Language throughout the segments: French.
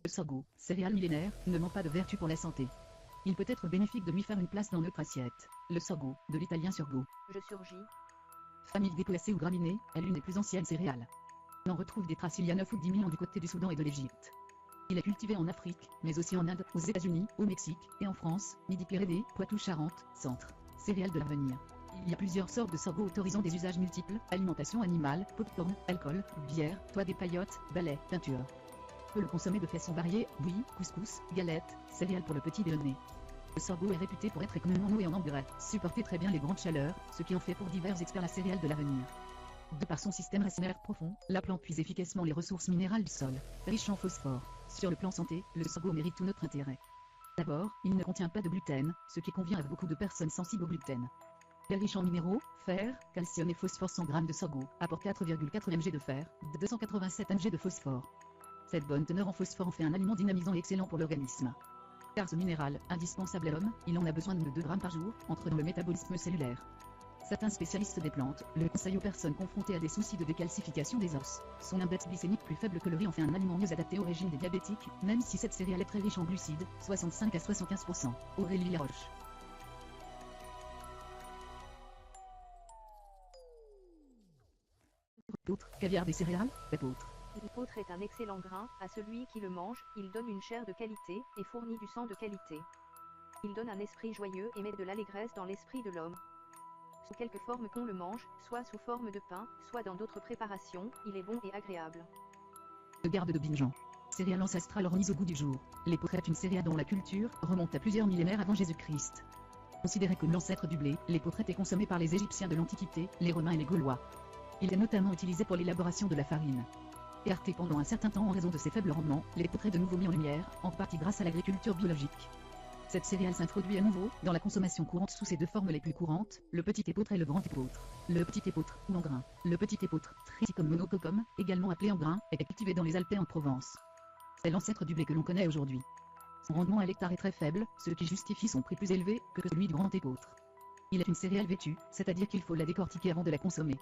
Le sorgho, céréale millénaire, ne manque pas de vertu pour la santé. Il peut être bénéfique de lui faire une place dans notre assiette. Le sorgho, de l'italien surgo. Je surgis. Famille déplacée ou graminée, est l'une des plus anciennes céréales. On en retrouve des traces il y a 9 ou 10 000 ans du côté du Soudan et de l'Égypte. Il est cultivé en Afrique, mais aussi en Inde, aux États-Unis, au Mexique, et en France, Midi-Pyrénées, Poitou-Charentes, Centre. Céréales de l'avenir. Il y a plusieurs sortes de sorgho autorisant des usages multiples, alimentation animale, popcorn, alcool, bière, toit des paillotes, balais, peinture. On peut le consommer de façon variée, bouillie, couscous, galettes, céréales pour le petit déjeuner. Le sorgho est réputé pour être économe en eau et en engrais, supporter très bien les grandes chaleurs, ce qui en fait pour divers experts la céréale de l'avenir. De par son système racinaire profond, la plante puise efficacement les ressources minérales du sol, riche en phosphore. Sur le plan santé, le sorgho mérite tout notre intérêt. D'abord, il ne contient pas de gluten, ce qui convient à beaucoup de personnes sensibles au gluten. Il est riche en minéraux, fer, calcium et phosphore. 100 g de sorgho apporte 4,4 mg de fer, 287 mg de phosphore. Cette bonne teneur en phosphore en fait un aliment dynamisant et excellent pour l'organisme. Car ce minéral, indispensable à l'homme, il en a besoin de 2 g par jour, entre dans le métabolisme cellulaire. Certains spécialistes des plantes le conseillent aux personnes confrontées à des soucis de décalcification des os. Son index glycémique plus faible que le riz en fait un aliment mieux adapté au régime des diabétiques, même si cette céréale est très riche en glucides, 65 à 75%. Aurélie Laroche. D'autres, caviar des céréales, l'épeautre. L'épeautre est un excellent grain, à celui qui le mange, il donne une chair de qualité, et fournit du sang de qualité. Il donne un esprit joyeux et met de l'allégresse dans l'esprit de l'homme. Sous quelque forme qu'on le mange, soit sous forme de pain, soit dans d'autres préparations, il est bon et agréable. Le garde de Bingen. Céréale ancestrale remise au goût du jour. L'épeautre est une céréale dont la culture remonte à plusieurs millénaires avant Jésus-Christ. Considéré comme l'ancêtre du blé, l'épeautre était consommé par les Égyptiens de l'Antiquité, les Romains et les Gaulois. Il est notamment utilisé pour l'élaboration de la farine. Écarté pendant un certain temps en raison de ses faibles rendements, l'épeautre est de nouveau mis en lumière, en partie grâce à l'agriculture biologique. Cette céréale s'introduit à nouveau dans la consommation courante sous ses deux formes les plus courantes, le petit épeautre et le grand épeautre. Le petit épeautre, ou en grain. Le petit épeautre, Triticum monococum, également appelé en grain, est cultivé dans les Alpes en Provence. C'est l'ancêtre du blé que l'on connaît aujourd'hui. Son rendement à l'hectare est très faible, ce qui justifie son prix plus élevé que celui du grand épeautre. Il est une céréale vêtue, c'est-à-dire qu'il faut la décortiquer avant de la consommer.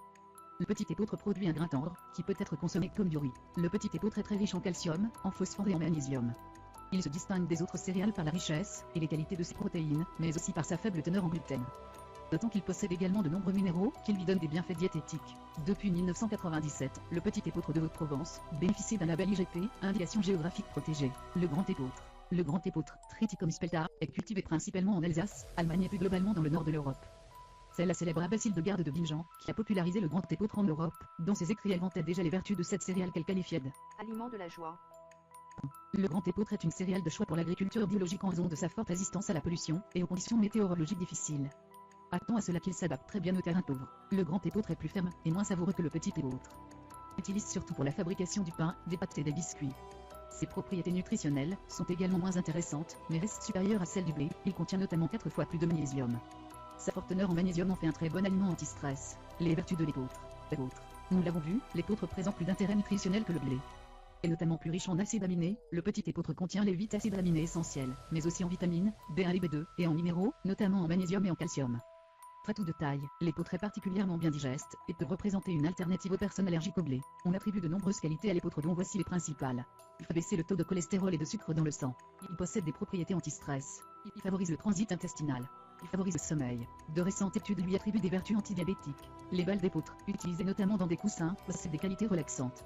Le petit épeautre produit un grain tendre, qui peut être consommé comme du riz. Le petit épeautre est très riche en calcium, en phosphore et en magnésium. Il se distingue des autres céréales par la richesse et les qualités de ses protéines, mais aussi par sa faible teneur en gluten. D'autant qu'il possède également de nombreux minéraux, qui lui donnent des bienfaits diététiques. Depuis 1997, le petit épeautre de Haute-Provence bénéficie d'un label IGP, indication géographique protégée. Le grand épeautre. Le grand épeautre, Triticum spelta, est cultivé principalement en Alsace, Allemagne et plus globalement dans le nord de l'Europe. C'est la célèbre Abbé Hildegarde de Bingen qui a popularisé le grand épeautre en Europe, dont ses écrits elle vantait déjà les vertus de cette céréale qu'elle qualifiait d'. Aliment de la joie. Le grand épeautre est une céréale de choix pour l'agriculture biologique en raison de sa forte résistance à la pollution et aux conditions météorologiques difficiles. Attends à cela qu'il s'adapte très bien aux terrains pauvres. Le grand épeautre est plus ferme et moins savoureux que le petit épeautre. On l'utilise surtout pour la fabrication du pain, des pâtes et des biscuits. Ses propriétés nutritionnelles sont également moins intéressantes, mais restent supérieures à celles du blé. Il contient notamment 4 fois plus de magnésium. Sa forte teneur en magnésium en fait un très bon aliment anti-stress. Les vertus de l'épeautre. Nous l'avons vu, l'épeautre présente plus d'intérêt nutritionnel que le blé. Est notamment plus riche en acides aminés, le petit épeautre contient les 8 acides aminés essentiels, mais aussi en vitamines, B1 et B2, et en minéraux, notamment en magnésium et en calcium. Très tout de taille, l'épeautre est particulièrement bien digeste, et peut représenter une alternative aux personnes allergiques au blé. On attribue de nombreuses qualités à l'épeautre dont voici les principales. Il fait baisser le taux de cholestérol et de sucre dans le sang. Il possède des propriétés anti-stress. Il favorise le transit intestinal. Il favorise le sommeil. De récentes études lui attribuent des vertus antidiabétiques. Les balles d'épeautre, utilisées notamment dans des coussins, possèdent des qualités relaxantes.